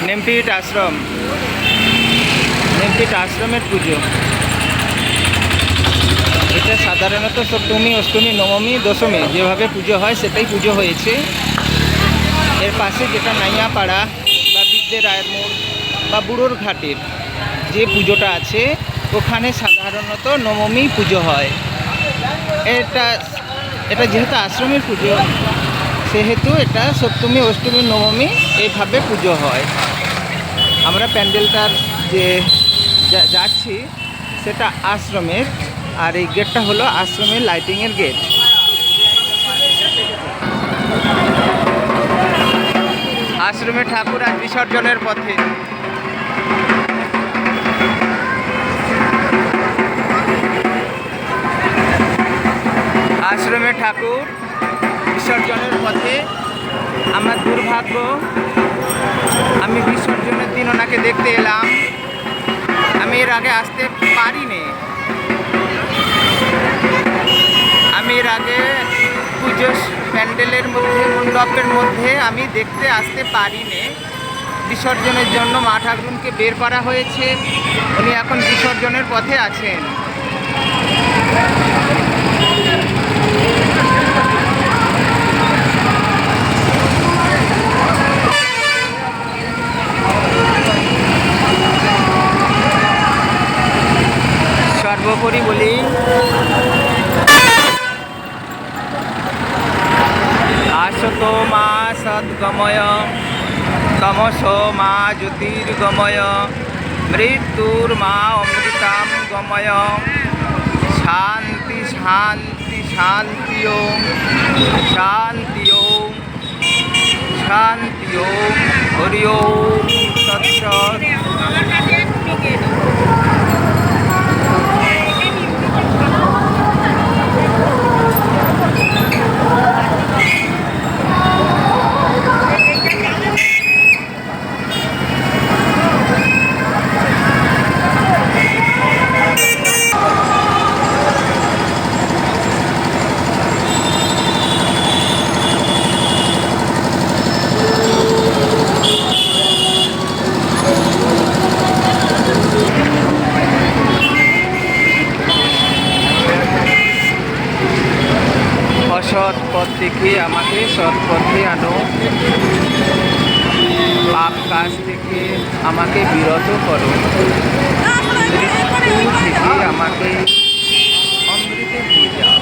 নেমপিট আশ্রম, নেমপিট আশ্রমের পুজো। এটা সাধারণত সপ্তমী, অষ্টমী, নবমী, দশমী যেভাবে পুজো হয় সেটাই পুজো হয়েছে। এর পাশে যেটা নাইয়াপাড়া বা বিদ্যে রায়ের মোড় বা বুড়োর ঘাটের যে পুজোটা আছে ওখানে সাধারণত নবমী পুজো হয়। এটা যেহেতু আশ্রমের পুজো সেহেতু এটা সপ্তমী, অষ্টমী, নবমী এইভাবে পুজো হয়। আমরা প্যান্ডেলটার যে যাচ্ছি সেটা আশ্রমের, আর এই গেটটা হলো আশ্রমের লাইটিংয়ের গেট। আশ্রমে ঠাকুর আজ বিসর্জনের পথে। আশ্রমে ঠাকুর বিসর্জনের পথে। আমার দুর্ভাগ্য, আমি বিসর্জনের দিন ওনাকে দেখতে এলাম, আমি এর আগে আসতে পারিনি। আমি এর আগে পুজো প্যান্ডেলের মধ্যে, মণ্ডপের মধ্যে আমি দেখতে আসতে পারিনি। বিসর্জনের জন্য মা ঠাকুরকে বের করা হয়েছে, উনি এখন বিসর্জনের পথে আছেন। সর্বোপরি বলি, আসতো মা সদ্গময়, তমসো মা জ্যোতির্গময়, মৃত্যুর মা অমৃতাম গময়, শান্তি শান্তি শান্তি ওম, শান্তি ওম, শান্তি ওম, হরি ওম তৎসৎ। অসৎ পথ থেকে আমাকে সৎ পথে আনো, পাপ কাজ থেকে আমাকে বিরত করো, মৃত্যু থেকে আমাকে অমৃতে নিয়ে যাও।